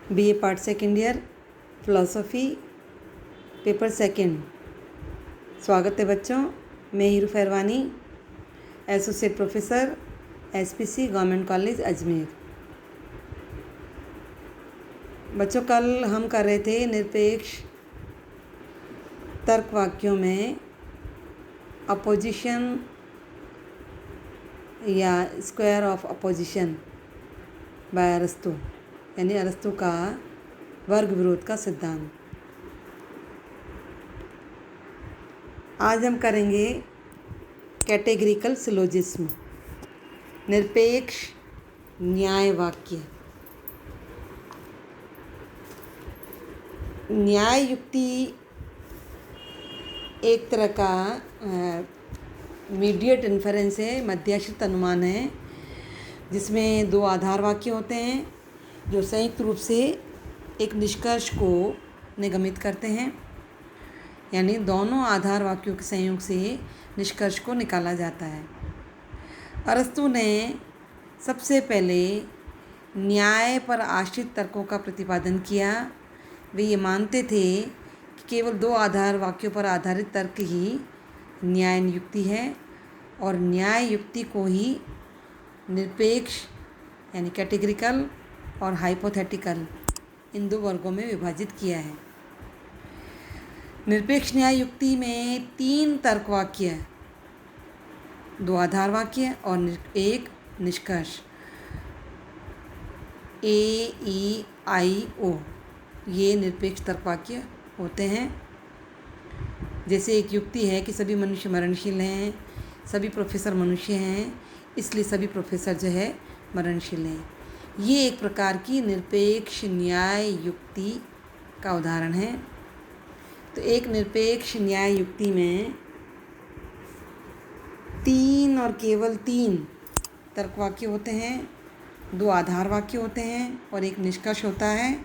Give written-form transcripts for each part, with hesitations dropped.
BA part second year philosophy paper second. स्वागत है बच्चों। मैं Hiru Pherwani, associate professor SPC government college Ajmer. बच्चों, कल हम कर रहे थे निरपेक्ष तर्क वाक्यों में अपोजिशन या स्क्वायर ऑफ अपोजिशन बाय अरस्तु, यानी अरस्तु का वर्ग विरोध का सिद्धांत। आज हम करेंगे कैटेगरिकल सिलोजिज्म, निरपेक्ष न्याय वाक्य। न्याय युक्ति एक तरह का मीडिएट इन्फरेंस है, मध्याश्रित अनुमान है, जिसमें दो आधार वाक्य होते हैं जो संयुक्त रूप से एक निष्कर्ष को निगमित करते हैं, यानी दोनों आधार वाक्यों के संयोग से निष्कर्ष को निकाला जाता है। अरस्तु ने सबसे पहले न्याय पर आश्रित तर्कों का प्रतिपादन किया। वे ये मानते थे कि केवल दो आधार वाक्यों पर आधारित तर्क ही न्याय युक्ति है, और न्याय युक्ति को ही निरपेक्ष यानी कैटेगरिकल और हाइपोथेटिकल इन दो वर्गों में विभाजित किया है। निरपेक्ष न्याय युक्ति में तीन तर्क वाक्य, दो आधार वाक्य और एक निष्कर्ष, AEIO, ये निरपेक्ष तर्क वाक्य होते हैं। जैसे एक युक्ति है कि सभी मनुष्य मरणशील हैं, सभी प्रोफेसर मनुष्य हैं, इसलिए सभी प्रोफेसर जो है मरणशील हैं। ये एक प्रकार की निरपेक्ष न्याय युक्ति का उदाहरण है। तो एक निरपेक्ष न्याय युक्ति में तीन और केवल तीन तर्क वाक्य होते हैं, दो आधार वाक्य होते हैं और एक निष्कर्ष होता है,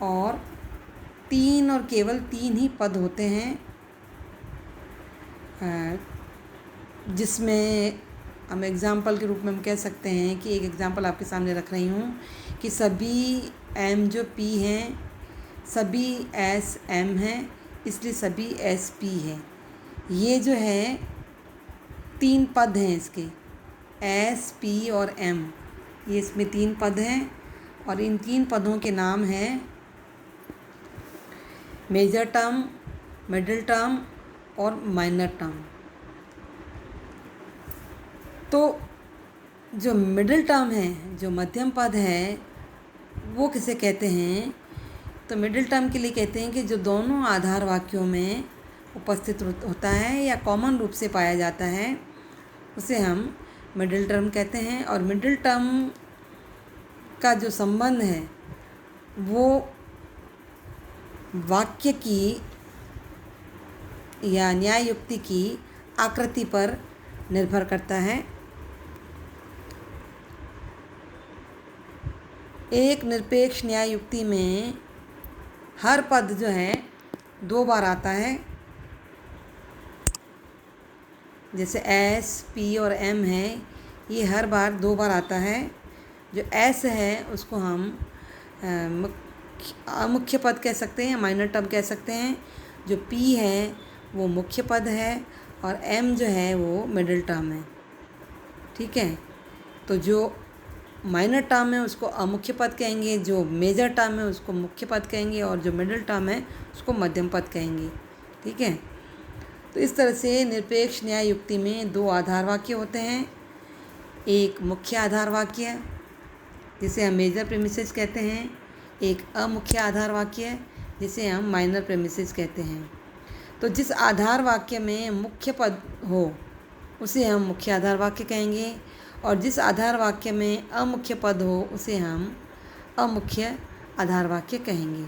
और तीन और केवल तीन ही पद होते हैं, जिसमें हम एग्ज़ाम्पल के रूप में हम कह सकते हैं कि एक एग्ज़ाम्पल आपके सामने रख रही हूँ कि सभी M जो P हैं सभी S M हैं, इसलिए सभी S P है। ये जो है तीन पद हैं इसके, S P और M, ये इसमें तीन पद हैं, और इन तीन पदों के नाम हैं मेजर टर्म, मिडिल टर्म और माइनर टर्म। तो जो मिडिल टर्म है, जो मध्यम पद है, वो किसे कहते हैं? तो मिडिल टर्म के लिए कहते हैं कि जो दोनों आधार वाक्यों में उपस्थित होता है या कॉमन रूप से पाया जाता है, उसे हम मिडिल टर्म कहते हैं। और मिडिल टर्म का जो संबंध है वो वाक्य की या न्याय युक्ति की आकृति पर निर्भर करता है। एक निरपेक्ष न्याय युक्ति में हर पद जो है दो बार आता है। जैसे S, P और M है, ये हर बार दो बार आता है। जो S है उसको हम मुख्य पद कह सकते हैं, माइनर टर्म कह सकते हैं। जो P है वो मुख्य पद है, और M जो है वो मिडिल टर्म है। ठीक है, तो जो माइनर टर्म है उसको अमुख्य पद कहेंगे, जो मेजर टर्म है उसको मुख्य पद कहेंगे, और जो मिडिल टर्म है उसको मध्यम पद कहेंगे। ठीक है, तो इस तरह से निरपेक्ष न्याय युक्ति में दो आधार वाक्य होते हैं। एक मुख्य आधार वाक्य जिसे हम मेजर प्रेमिसेस कहते हैं, एक अमुख्य आधार वाक्य जिसे हम माइनर प्रेमिसेस कहते हैं। तो जिस आधार वाक्य में मुख्य पद हो उसे हम मुख्य आधार वाक्य कहेंगे, और जिस आधार वाक्य में अमुख्य पद हो उसे हम अमुख्य आधार वाक्य कहेंगे।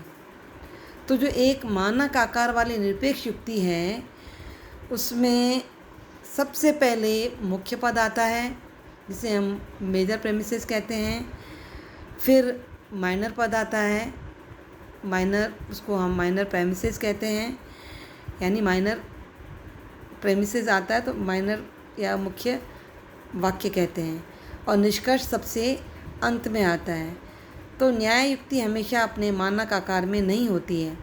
तो जो एक मानक आकार वाली निरपेक्ष युक्ति है उसमें सबसे पहले मुख्य पद आता है जिसे हम मेजर प्रेमिसेस कहते हैं, फिर माइनर पद आता है, माइनर, उसको हम माइनर प्रेमिसेस कहते हैं, यानी माइनर प्रेमिसेस आता है तो माइनर या मुख्य वाक्य कहते हैं, और निष्कर्ष सबसे अंत में आता है। तो न्याय युक्ति हमेशा अपने मानक आकार में नहीं होती है।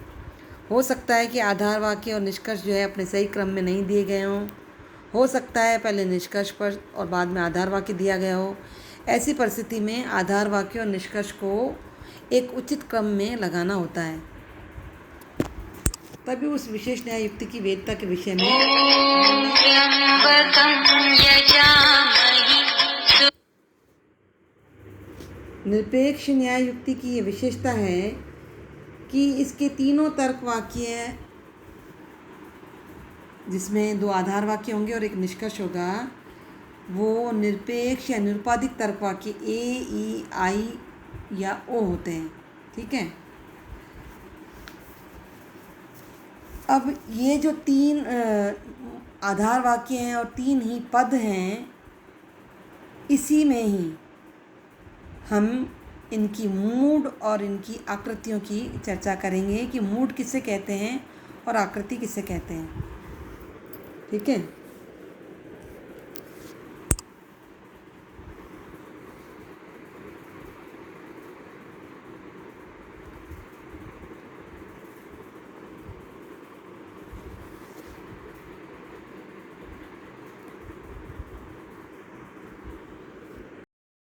हो सकता है कि आधार वाक्य और निष्कर्ष जो है अपने सही क्रम में नहीं दिए गए हों। हो सकता है पहले निष्कर्ष पर और बाद में आधार वाक्य दिया गया हो। ऐसी परिस्थिति में आधार वाक्य और निष्कर्ष को एक उचित क्रम में लगाना होता है। तभी उस विशेष न्याय युक्ति की वैधता के विषय में निरपेक्ष न्याय युक्ति की ये विशेषता है कि इसके तीनों तर्क वाक्य, जिसमें 2 आधार वाक्य होंगे और एक निष्कर्ष होगा, वो निरपेक्ष या निरुपाधिक तर्क वाक्य ए, ई, आई या ओ होते हैं। ठीक है। अब ये जो 3 आधार वाक्य हैं और 3 ही पद हैं, इसी में ही हम इनकी मूड और इनकी आकृतियों की चर्चा करेंगे कि मूड किसे कहते हैं और आकृति किसे कहते हैं। ठीक है।